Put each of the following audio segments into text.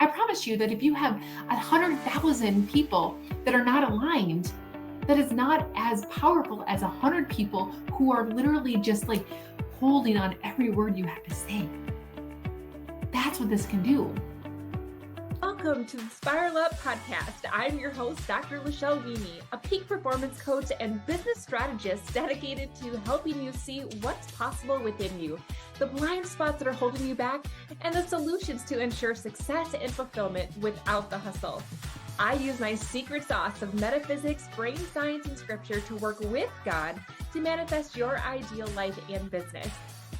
promise you that if you have 100,000 people that are not aligned, that is not as powerful as 100 people who are literally just like holding on every word you have to say. That's what this can do. Welcome to the Spiral Up podcast. I'm your host, Dr. LaChelle Wieme, a peak performance coach and business strategist dedicated to helping you see what's possible within you, the blind spots that are holding you back, and the solutions to ensure success and fulfillment without the hustle. I use my secret sauce of metaphysics, brain science, and scripture to work with God to manifest your ideal life and business.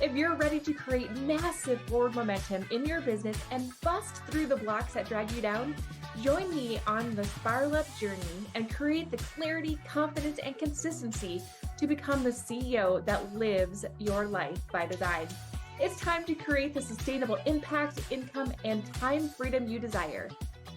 If you're ready to create massive forward momentum in your business and bust through the blocks that drag you down, join me on the Spiral Up journey and create the clarity, confidence, and consistency to become the CEO that lives your life by design. It's time to create the sustainable impact, income, and time freedom you desire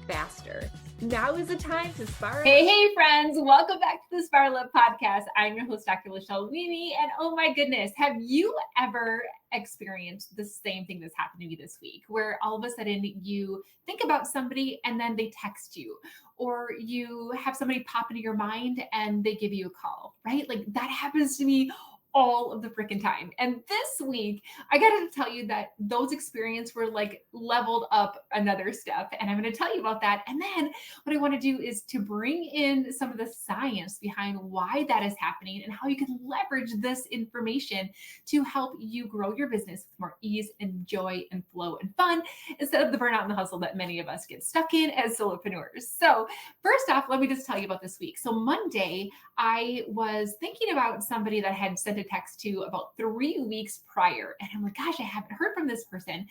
faster. Now is the time to spiral. Hey friends, welcome back to the Spiral Up podcast. I'm your host, Dr. LaChelle Wieme, and oh my goodness, have you ever experienced the same thing that's happened to me this week, where all of a sudden you think about somebody and then they text you, or you have somebody pop into your mind and they give you a call, right? Like that happens to me all of the freaking time. And this week, I got to tell you that those experiences were like leveled up another step. And I'm going to tell you about that. And then what I want to do is to bring in some of the science behind why that is happening and how you can leverage this information to help you grow your business with more ease and joy and flow and fun instead of the burnout and the hustle that many of us get stuck in as solopreneurs. So first off, let me just tell you about this week. So Monday, I was thinking about somebody that had sent a text to about 3 weeks prior. And I'm like, gosh, I haven't heard from this person.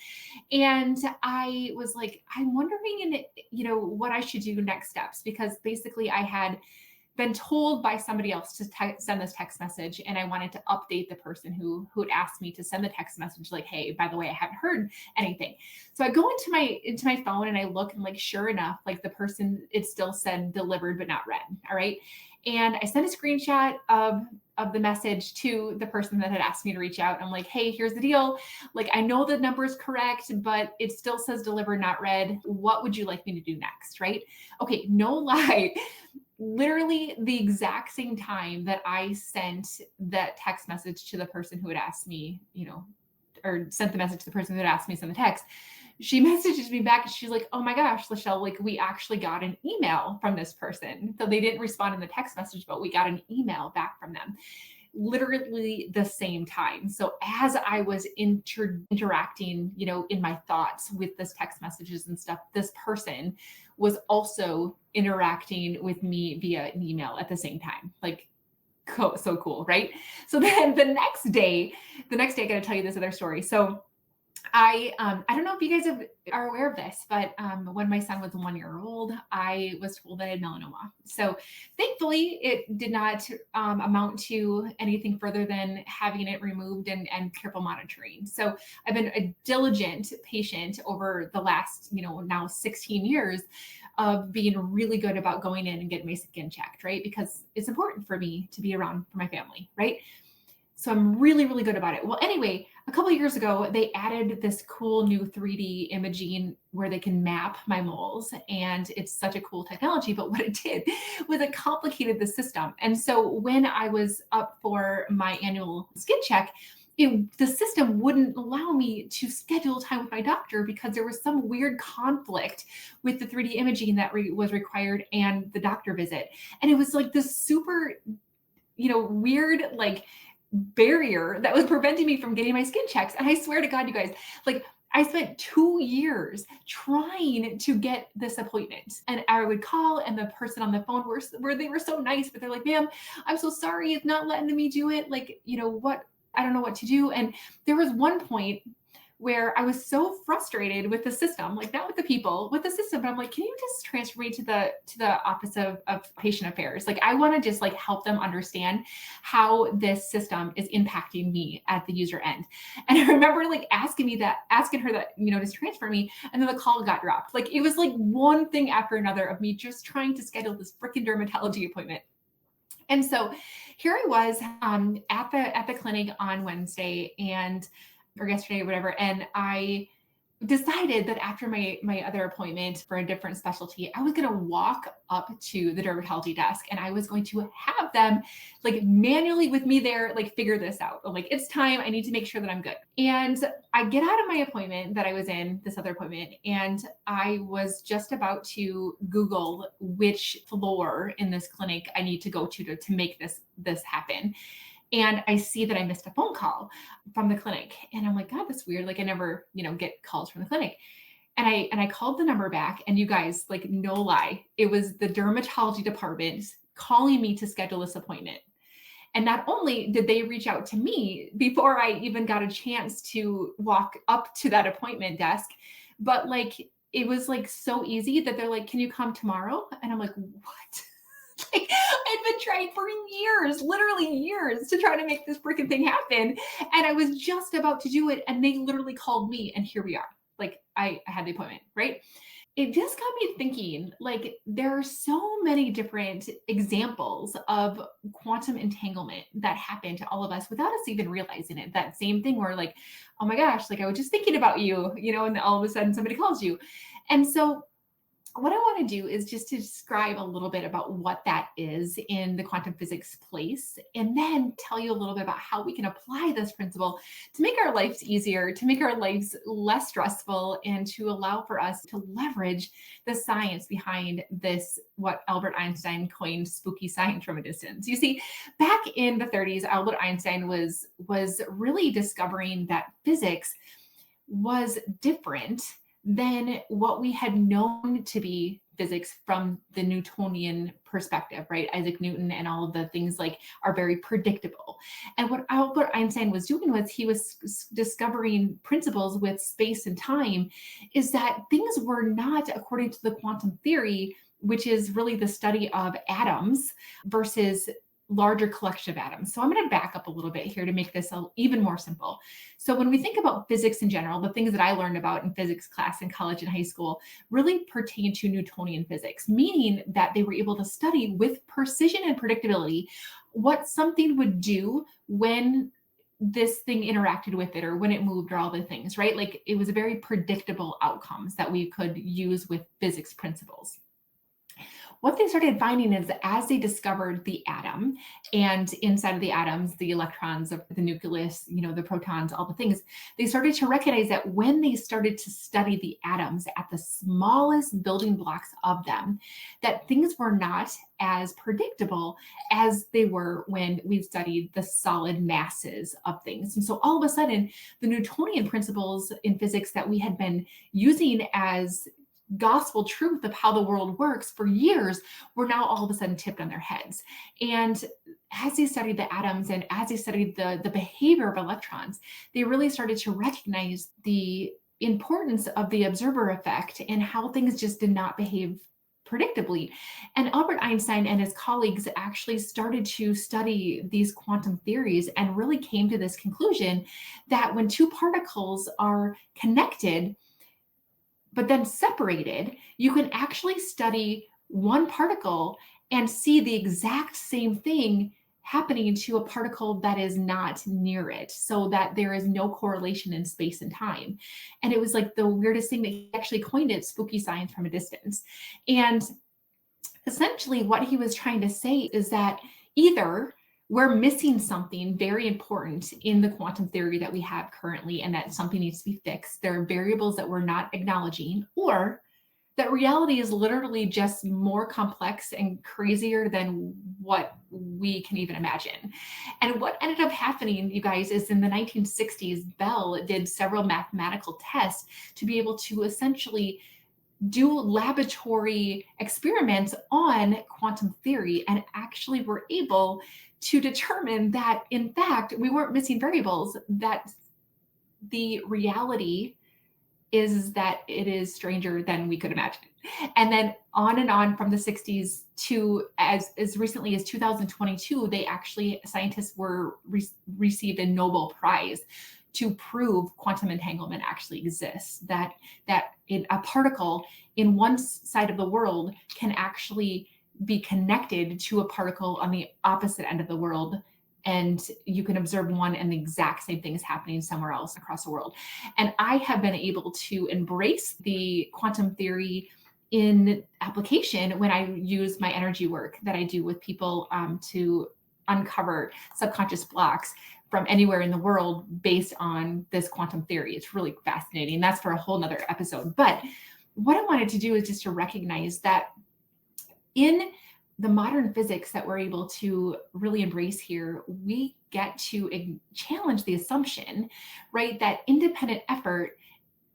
And I was like, I'm wondering, what I should do next steps, because basically I had been told by somebody else to send this text message. And I wanted to update the person who had asked me to send the text message like, hey, by the way, I haven't heard anything. So I go into my phone and I look, and like, sure enough, like the person, it still said delivered, but not read. All right. And I sent a screenshot of the message to the person that had asked me to reach out. I'm like, hey, here's the deal. Like, I know the number is correct, but it still says delivered, not read. What would you like me to do next? Right? Okay. No lie. Literally the exact same time that I sent that text message to the person who had asked me, or sent the message to the person who had asked me to send the text, she messages me back and she's like, oh my gosh, LaChelle, like we actually got an email from this person. So they didn't respond in the text message, but we got an email back from them. Literally the same time. So as I was interacting, in my thoughts with this text messages and stuff, this person was also interacting with me via an email at the same time. Like, so cool, right? So then the next day, I got to tell you this other story. So I don't know if you guys are aware of this, but when my son was 1 year old, I was told that I had melanoma. So thankfully, it did not amount to anything further than having it removed and careful monitoring. So I've been a diligent patient over the last, now 16 years of being really good about going in and getting my skin checked, right? Because it's important for me to be around for my family, right? So I'm really, really good about it. Well, anyway, a couple of years ago, they added this cool new 3D imaging where they can map my moles. And it's such a cool technology. But what it did was it complicated the system. And so when I was up for my annual skin check, the system wouldn't allow me to schedule time with my doctor because there was some weird conflict with the 3D imaging that was required and the doctor visit. And it was like this super, weird, like, barrier that was preventing me from getting my skin checks. And I swear to God, you guys, like, I spent 2 years trying to get this appointment, and I would call, and the person on the phone they were so nice, but they're like, ma'am, I'm so sorry. It's not letting me do it. Like, what, I don't know what to do. And there was one point where I was so frustrated with the system, like not with the people, with the system. But I'm like, can you just transfer me to the office of patient affairs? Like, I want to just like help them understand how this system is impacting me at the user end. And I remember like asking her that, to transfer me. And then the call got dropped. Like, it was like one thing after another of me just trying to schedule this freaking dermatology appointment. And so here I was at the clinic on Wednesday or yesterday or whatever. And I decided that after my other appointment for a different specialty, I was going to walk up to the dermatology desk and I was going to have them like manually with me there, like figure this out. I'm like, it's time. I need to make sure that I'm good. And I get out of my appointment that I was in, this other appointment, and I was just about to Google which floor in this clinic I need to go to make this happen. And I see that I missed a phone call from the clinic. And I'm like, God, that's weird. Like I never, get calls from the clinic. And I called the number back, and you guys, like, no lie, it was the dermatology department calling me to schedule this appointment. And not only did they reach out to me before I even got a chance to walk up to that appointment desk, but like it was like so easy that they're like, can you come tomorrow? And I'm like, what? Like, I'd been trying for years, literally years, to try to make this freaking thing happen. And I was just about to do it. And they literally called me, and here we are. Like I had the appointment, right? It just got me thinking, like, there are so many different examples of quantum entanglement that happen to all of us without us even realizing it. That same thing where, like, oh my gosh, like I was just thinking about you, and all of a sudden somebody calls you. And so what I want to do is just to describe a little bit about what that is in the quantum physics place, and then tell you a little bit about how we can apply this principle to make our lives easier, to make our lives less stressful, and to allow for us to leverage the science behind this, what Albert Einstein coined spooky science from a distance. You see, back in the 30s, Albert Einstein was really discovering that physics was different than what we had known to be physics from the Newtonian perspective, right? Isaac Newton and all of the things like are very predictable. And what Albert Einstein was doing was he was discovering principles with space and time, is that things were not according to the quantum theory, which is really the study of atoms versus larger collection of atoms. So I'm going to back up a little bit here to make this even more simple. So when we think about physics in general, the things that I learned about in physics class in college and high school really pertain to Newtonian physics, meaning that they were able to study with precision and predictability what something would do when this thing interacted with it or when it moved or all the things, right? Like it was a very predictable outcomes that we could use with physics principles. What they started finding is that as they discovered the atom, and inside of the atoms, the electrons of the nucleus, the protons, all the things, they started to recognize that when they started to study the atoms at the smallest building blocks of them, that things were not as predictable as they were when we studied the solid masses of things. And so all of a sudden, the Newtonian principles in physics that we had been using as gospel truth of how the world works for years were now all of a sudden tipped on their heads. And as they studied the atoms and as they studied the behavior of electrons, they really started to recognize the importance of the observer effect and how things just did not behave predictably. And Albert Einstein and his colleagues actually started to study these quantum theories and really came to this conclusion that when two particles are connected, but then separated, you can actually study one particle and see the exact same thing happening to a particle that is not near it, so that there is no correlation in space and time. And it was like the weirdest thing that he actually coined it, spooky science from a distance. And essentially what he was trying to say is that either we're missing something very important in the quantum theory that we have currently, and that something needs to be fixed. There are variables that we're not acknowledging, or that reality is literally just more complex and crazier than what we can even imagine. And what ended up happening, you guys, is in the 1960s, Bell did several mathematical tests to be able to essentially do laboratory experiments on quantum theory, and actually were able to determine that, in fact, we weren't missing variables, that the reality is that it is stranger than we could imagine. And then on from the 60s to as recently as 2022, they actually, scientists were received a Nobel Prize to prove quantum entanglement actually exists, that in a particle in one side of the world can actually be connected to a particle on the opposite end of the world and you can observe one and the exact same thing is happening somewhere else across the world. And I have been able to embrace the quantum theory in application when I use my energy work that I do with people to uncover subconscious blocks from anywhere in the world based on this quantum theory. It's really fascinating. That's for a whole nother episode. But what I wanted to do is just to recognize that in the modern physics that we're able to really embrace here, we get to challenge the assumption, right, that independent effort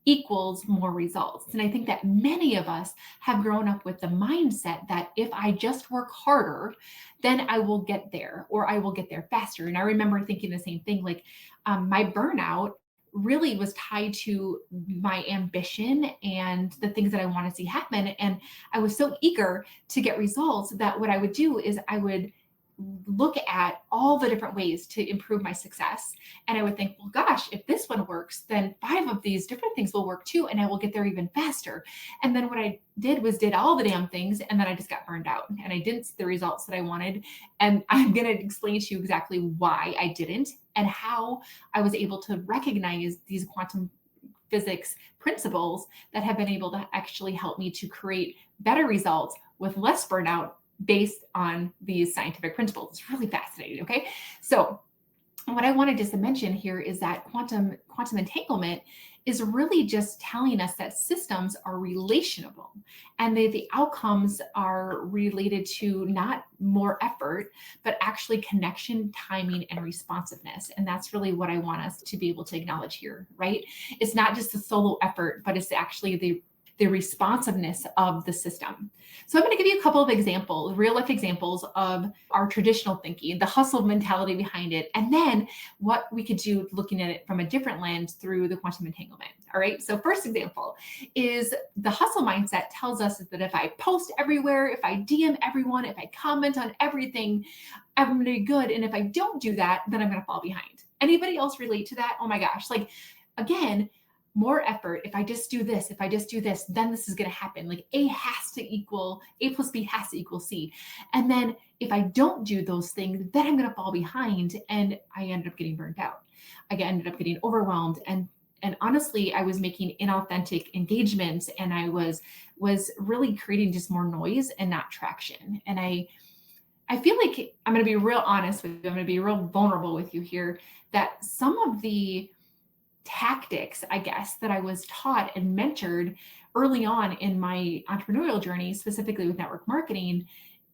equals more results. And I think that many of us have grown up with the mindset that if I just work harder, then I will get there, or I will get there faster. And I remember thinking the same thing, like my burnout really was tied to my ambition and the things that I want to see happen. And I was so eager to get results that what I would do is I would look at all the different ways to improve my success. And I would think, well, gosh, if this one works, then 5 of these different things will work too. And I will get there even faster. And then what I did was did all the damn things. And then I just got burned out and I didn't see the results that I wanted. And I'm going to explain to you exactly why I didn't and how I was able to recognize these quantum physics principles that have been able to actually help me to create better results with less burnout based on these scientific principles. It's really fascinating. Okay. So what I wanted just to mention here is that quantum entanglement is really just telling us that systems are relational and the outcomes are related to not more effort, but actually connection, timing, and responsiveness. And that's really what I want us to be able to acknowledge here, right? It's not just a solo effort, but it's actually the responsiveness of the system. So I'm going to give you a couple of examples, real life examples of our traditional thinking, the hustle mentality behind it, and then what we could do looking at it from a different lens through the quantum entanglement. All right. So first example is the hustle mindset tells us that if I post everywhere, if I DM everyone, if I comment on everything, I'm going to be good. And if I don't do that, then I'm going to fall behind. Anybody else relate to that? Oh my gosh. Like, again, more effort. If I just do this, then this is going to happen. Like A plus B has to equal C. And then if I don't do those things, then I'm going to fall behind. And I ended up getting burnt out. I ended up getting overwhelmed. And honestly, I was making inauthentic engagements and I was really creating just more noise and not traction. And I feel like I'm going to be real honest with you. I'm going to be real vulnerable with you here that some of the tactics, I guess, that I was taught and mentored early on in my entrepreneurial journey, specifically with network marketing,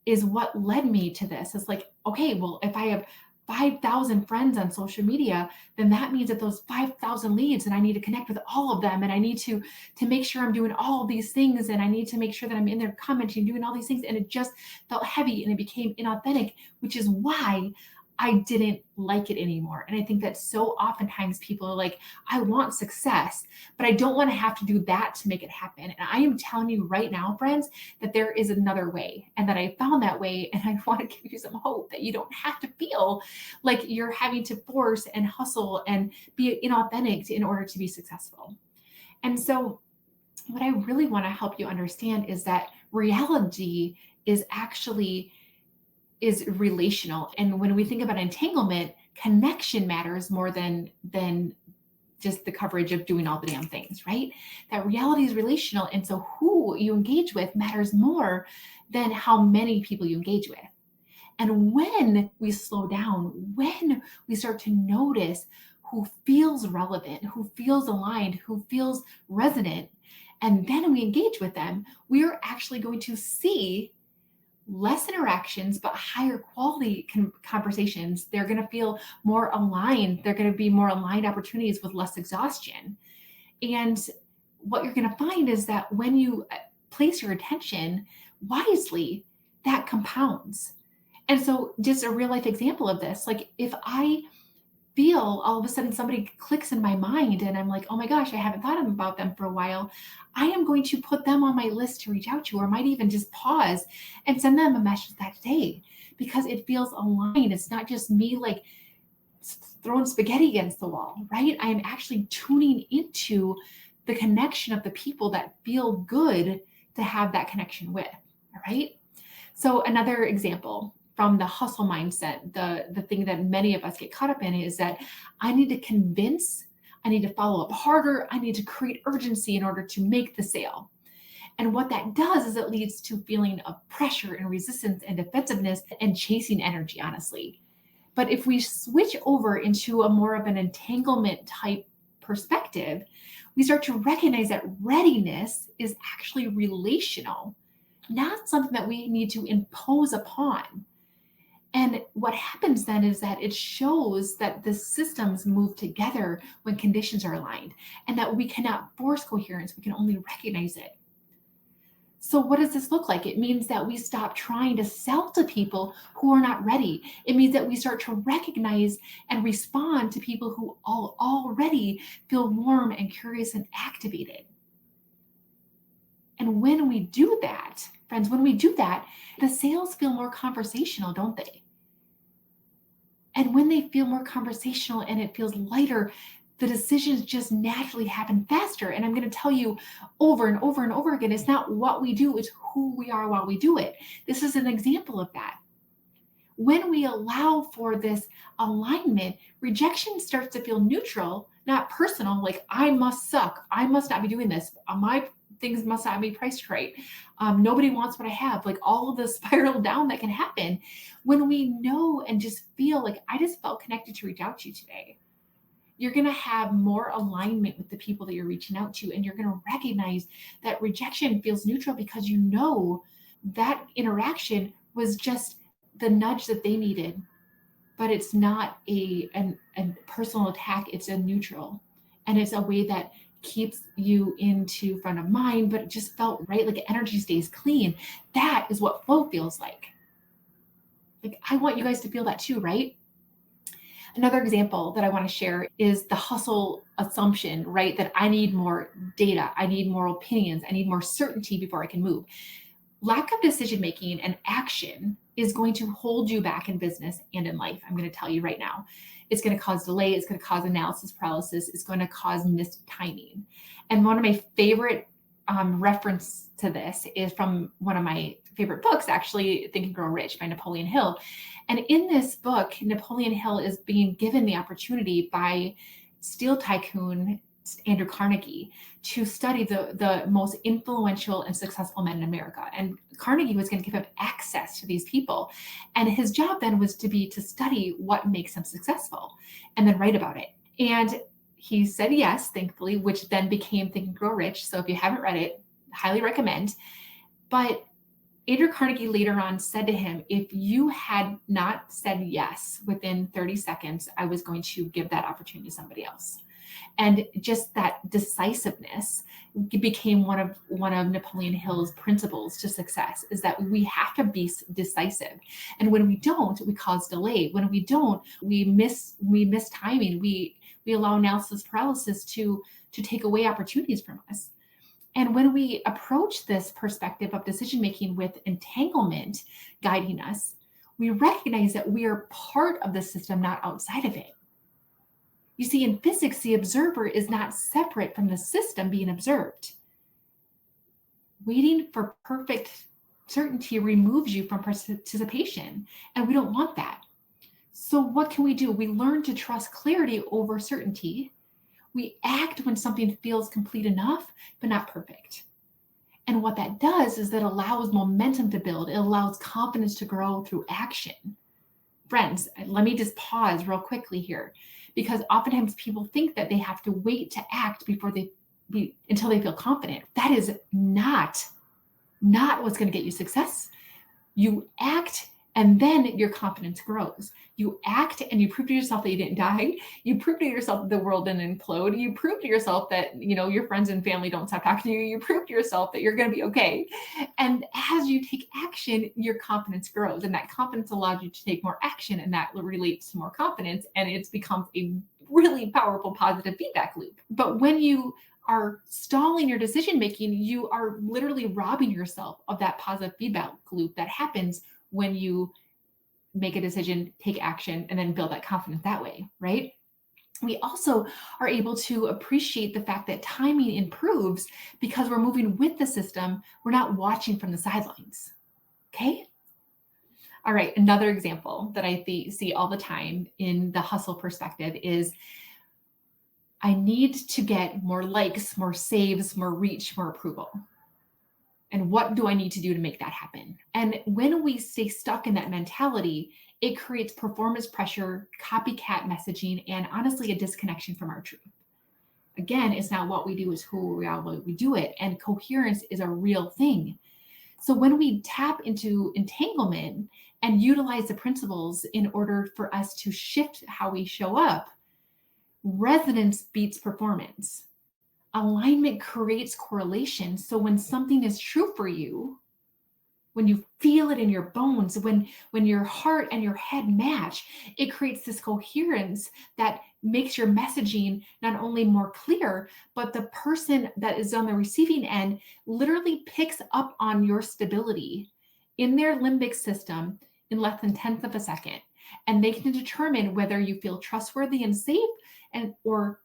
is what led me to this. It's like, okay, well, if I have 5,000 friends on social media, then that means that those 5,000 leads, and I need to connect with all of them, and I need to make sure I'm doing all these things, and I need to make sure that I'm in there commenting, doing all these things, and it just felt heavy and it became inauthentic, which is why I didn't like it anymore. And I think that so oftentimes people are like, I want success, but I don't want to have to do that to make it happen. And I am telling you right now, friends, that there is another way and that I found that way. And I want to give you some hope that you don't have to feel like you're having to force and hustle and be inauthentic in order to be successful. And so what I really want to help you understand is that reality is relational. And when we think about entanglement, connection matters more than just the coverage of doing all the damn things, right? That reality is relational. And so who you engage with matters more than how many people you engage with. And when we slow down, when we start to notice who feels relevant, who feels aligned, who feels resonant, and then we engage with them, we are actually going to see less interactions, but higher quality conversations. They're going to feel more aligned. They're going to be more aligned opportunities with less exhaustion. And what you're going to find is that when you place your attention wisely, that compounds. And so just a real life example of this, like if I feel all of a sudden somebody clicks in my mind and I'm like, oh my gosh, I haven't thought about them for a while, I am going to put them on my list to reach out to, or might even just pause and send them a message that day because it feels aligned. It's not just me like throwing spaghetti against the wall, right? I am actually tuning into the connection of the people that feel good to have that connection with, all right? So another example from the hustle mindset. The thing that many of us get caught up in is that I need to convince, I need to follow up harder, I need to create urgency in order to make the sale. And what that does is it leads to feeling of pressure and resistance and defensiveness and chasing energy, honestly. But if we switch over into a more of an entanglement type perspective, we start to recognize that readiness is actually relational, not something that we need to impose upon. And what happens then is that it shows that the systems move together when conditions are aligned, and that we cannot force coherence, we can only recognize it. So what does this look like? It means that we stop trying to sell to people who are not ready. It means that we start to recognize and respond to people who already feel warm and curious and activated. And when we do that, friends, when we do that, the sales feel more conversational, don't they? And when they feel more conversational and it feels lighter, the decisions just naturally happen faster. And I'm going to tell you over and over and over again, it's not what we do, it's who we are while we do it. This is an example of that. When we allow for this alignment, rejection starts to feel neutral, not personal, like I must suck, I must not be doing this, my things must not be priced right, nobody wants what I have, like all of the spiral down that can happen when we know and just feel like I just felt connected to reach out to you today. You're going to have more alignment with the people that you're reaching out to, and you're going to recognize that rejection feels neutral because you know that interaction was just the nudge that they needed, but it's not a personal attack. It's a neutral, and it's a way that keeps you into front of mind, but it just felt right, like energy stays clean. That is what flow feels like. Like I want you guys to feel that too, right? Another example that I want to share is the hustle assumption, right? That I need more data, I need more opinions, I need more certainty before I can move. Lack of decision-making and action is going to hold you back in business and in life. I'm going to tell you right now. It's going to cause delay. It's going to cause analysis paralysis. It's going to cause missed timing. And one of my favorite reference to this is from one of my favorite books, actually, Think and Grow Rich by Napoleon Hill. And in this book, Napoleon Hill is being given the opportunity by steel tycoon Andrew Carnegie to study the most influential and successful men in America. And Carnegie was going to give him access to these people. And his job then was to study what makes them successful and then write about it. And he said yes, thankfully, which then became Think and Grow Rich. So if you haven't read it, highly recommend. But Andrew Carnegie later on said to him, if you had not said yes within 30 seconds, I was going to give that opportunity to somebody else. And just that decisiveness became one of Napoleon Hill's principles to success, is that we have to be decisive. And when we don't, we cause delay. When we don't, we miss timing. We allow analysis paralysis to take away opportunities from us. And when we approach this perspective of decision-making with entanglement guiding us, we recognize that we are part of the system, not outside of it. You see, in physics, the observer is not separate from the system being observed. Waiting for perfect certainty removes you from participation, and we don't want that. So what can we do? We learn to trust clarity over certainty. We act when something feels complete enough, but not perfect. And what that does is that allows momentum to build. It allows confidence to grow through action. Friends, let me just pause real quickly here, because oftentimes people think that they have to wait to act until they feel confident. That is not what's going to get you success. You act, and then your confidence grows. You act and you prove to yourself that you didn't die. You prove to yourself that the world didn't implode. You prove to yourself that, your friends and family don't stop talking to you. You prove to yourself that you're going to be okay. And as you take action, your confidence grows, and that confidence allows you to take more action, and that relates to more confidence, and it becomes a really powerful positive feedback loop. But when you are stalling your decision making, you are literally robbing yourself of that positive feedback loop that happens when you make a decision, take action, and then build that confidence that way, right? We also are able to appreciate the fact that timing improves because we're moving with the system. We're not watching from the sidelines, okay? All right, another example that I see all the time in the hustle perspective is I need to get more likes, more saves, more reach, more approval. And what do I need to do to make that happen? And when we stay stuck in that mentality, it creates performance pressure, copycat messaging, and honestly, a disconnection from our truth. Again, it's not what we do, it's who we are, what we do it. And coherence is a real thing. So when we tap into entanglement and utilize the principles in order for us to shift how we show up, resonance beats performance. Alignment creates correlation. So when something is true for you, when you feel it in your bones, when your heart and your head match, it creates this coherence that makes your messaging not only more clear, but the person that is on the receiving end literally picks up on your stability in their limbic system in less than 1/10 of a second. And they can determine whether you feel trustworthy and safe and or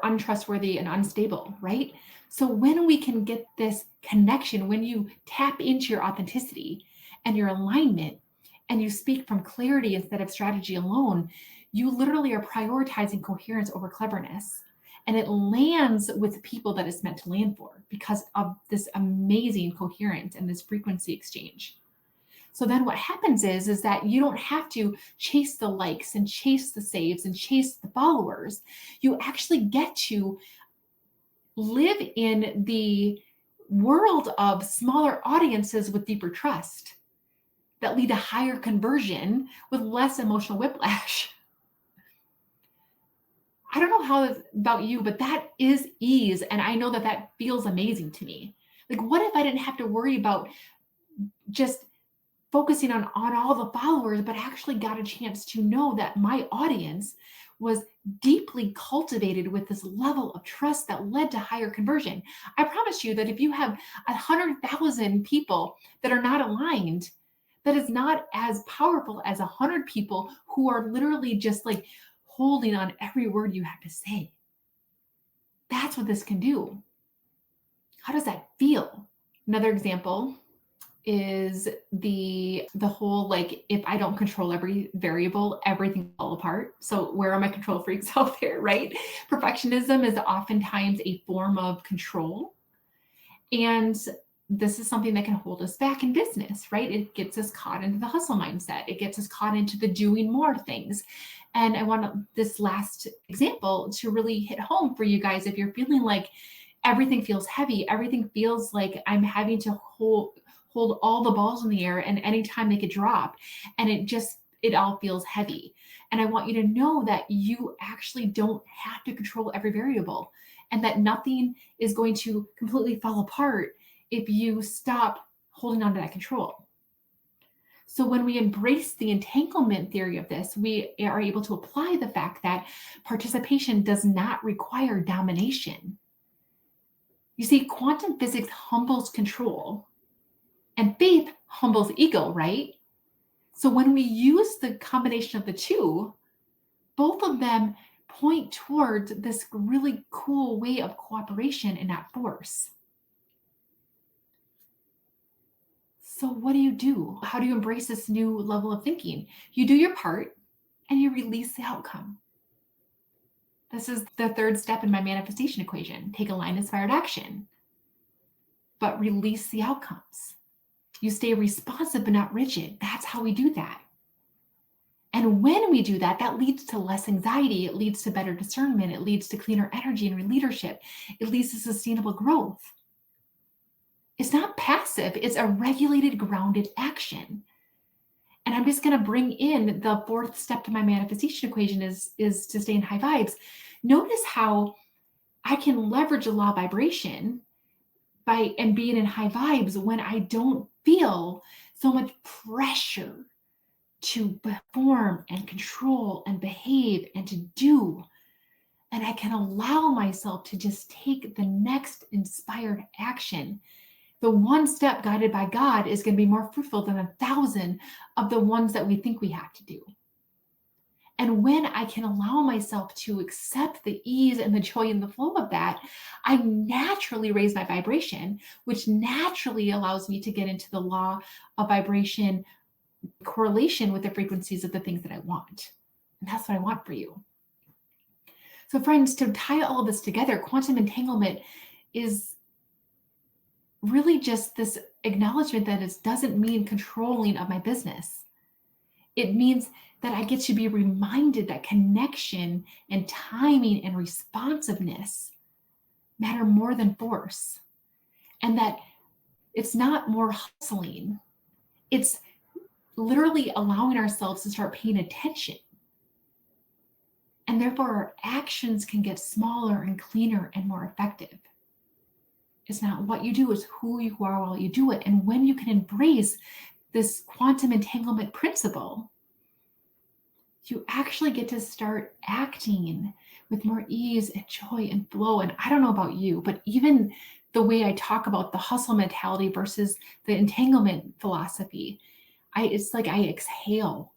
untrustworthy and unstable, right? So when we can get this connection, when you tap into your authenticity and your alignment and you speak from clarity instead of strategy alone, you literally are prioritizing coherence over cleverness. And it lands with the people that it's meant to land for because of this amazing coherence and this frequency exchange. So then what happens is that you don't have to chase the likes and chase the saves and chase the followers. You actually get to live in the world of smaller audiences with deeper trust that lead to higher conversion with less emotional whiplash. I don't know how about you, but that is ease. And I know that that feels amazing to me. Like, what if I didn't have to worry about just focusing on all the followers, but actually got a chance to know that my audience was deeply cultivated with this level of trust that led to higher conversion. I promise you that if you have 100,000 people that are not aligned, that is not as powerful as 100 people who are literally just like holding on every word you have to say. That's what this can do. How does that feel? Another example is the whole, like, if I don't control every variable, everything will fall apart. So where are my control freaks out there, right? Perfectionism is oftentimes a form of control. And this is something that can hold us back in business, right? It gets us caught into the hustle mindset. It gets us caught into the doing more things. And I want this last example to really hit home for you guys. If you're feeling like everything feels heavy, everything feels like I'm having to hold all the balls in the air and anytime they could drop, and it all feels heavy. And I want you to know that you actually don't have to control every variable and that nothing is going to completely fall apart if you stop holding on to that control. So when we embrace the entanglement theory of this, we are able to apply the fact that participation does not require domination. You see, quantum physics humbles control and faith humbles ego, right? So when we use the combination of the two, both of them point towards this really cool way of cooperation and not force. So what do you do? How do you embrace this new level of thinking? You do your part and you release the outcome. This is the third step in my manifestation equation. Take alignment-inspired action, but release the outcomes. You stay responsive but not rigid. That's how we do that. And when we do that, that leads to less anxiety. It leads to better discernment. It leads to cleaner energy and leadership. It leads to sustainable growth. It's not passive. It's a regulated, grounded action. And I'm just going to bring in the fourth step to my manifestation equation is to stay in high vibes. Notice how I can leverage the law of vibration and being in high vibes when I don't feel so much pressure to perform and control and behave and to do. And I can allow myself to just take the next inspired action. The one step guided by God is going to be more fruitful than 1,000 of the ones that we think we have to do. And when I can allow myself to accept the ease and the joy and the flow of that, I naturally raise my vibration, which naturally allows me to get into the law of vibration correlation with the frequencies of the things that I want. And that's what I want for you. So friends, to tie all of this together, quantum entanglement is really just this acknowledgement that it doesn't mean controlling of my business. It means that I get to be reminded that connection and timing and responsiveness matter more than force. And that it's not more hustling. It's literally allowing ourselves to start paying attention. And therefore our actions can get smaller and cleaner and more effective. It's not what you do, it's who you are while you do it. And when you can embrace this quantum entanglement principle, you actually get to start acting with more ease and joy and flow. And I don't know about you, but even the way I talk about the hustle mentality versus the entanglement philosophy, it's like I exhale.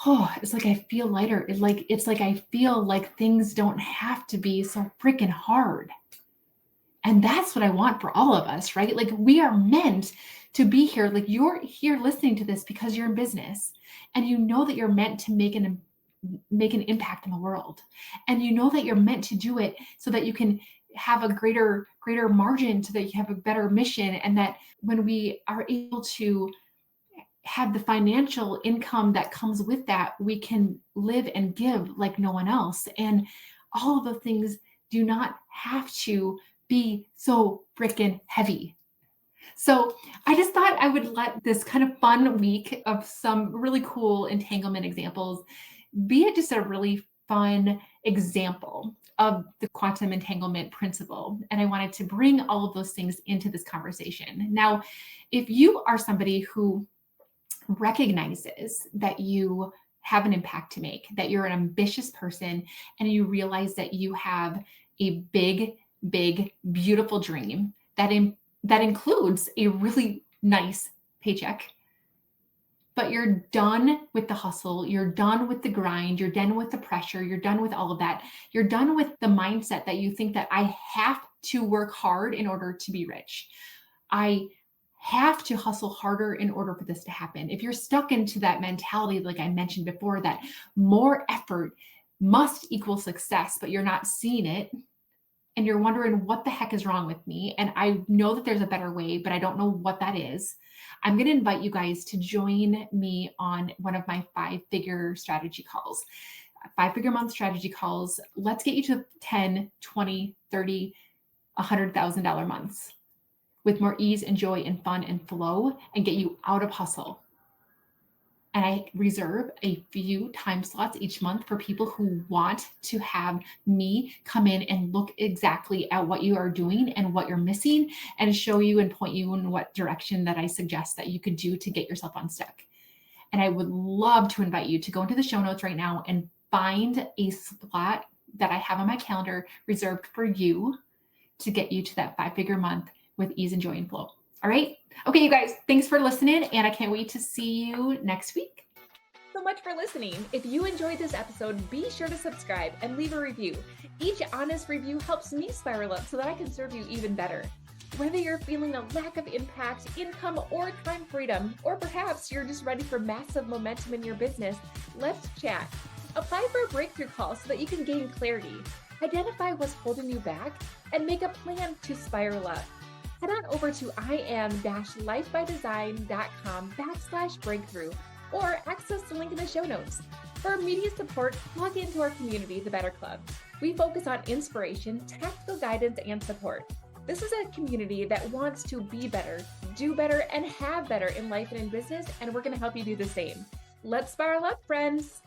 Oh, it's like I feel lighter. It's like I feel like things don't have to be so freaking hard. And that's what I want for all of us, right? Like we are meant to be here. Like you're here listening to this because you're in business and you know that you're meant to make an impact in the world. And you know that you're meant to do it so that you can have a greater margin, so that you have a better mission. And that when we are able to have the financial income that comes with that, we can live and give like no one else. And all of the things do not have to be so freaking heavy. So I just thought I would let this kind of fun week of some really cool entanglement examples be it just a really fun example of the quantum entanglement principle. And I wanted to bring all of those things into this conversation. Now, if you are somebody who recognizes that you have an impact to make, that you're an ambitious person, and you realize that you have a big, beautiful dream that includes a really nice paycheck, but you're done with the hustle, you're done with the grind, you're done with the pressure, you're done with all of that. You're done with the mindset that you think that I have to work hard in order to be rich. I have to hustle harder in order for this to happen. If you're stuck into that mentality, like I mentioned before, that more effort must equal success, but you're not seeing it, and you're wondering what the heck is wrong with me, and I know that there's a better way, but I don't know what that is, I'm going to invite you guys to join me on one of my 5-figure strategy calls. 5-figure month strategy calls. Let's get you to 10, 20, 30, $100,000 months with more ease and joy and fun and flow, and get you out of hustle. And I reserve a few time slots each month for people who want to have me come in and look exactly at what you are doing and what you're missing, and show you and point you in what direction that I suggest that you could do to get yourself unstuck. And I would love to invite you to go into the show notes right now and find a slot that I have on my calendar reserved for you to get you to that 5-figure month with ease and joy and flow. All right. Okay, you guys, thanks for listening, and I can't wait to see you next week. So much for listening. If you enjoyed this episode, be sure to subscribe and leave a review. Each honest review helps me spiral up so that I can serve you even better. Whether you're feeling a lack of impact, income, or time freedom, or perhaps you're just ready for massive momentum in your business, let's chat. Apply for a breakthrough call so that you can gain clarity, identify what's holding you back, and make a plan to spiral up. Head on over to iam-lifebydesign.com/breakthrough or access the link in the show notes. For immediate support, log into our community, the Better Club. We focus on inspiration, tactical guidance, and support. This is a community that wants to be better, do better, and have better in life and in business, and we're going to help you do the same. Let's spiral up, friends.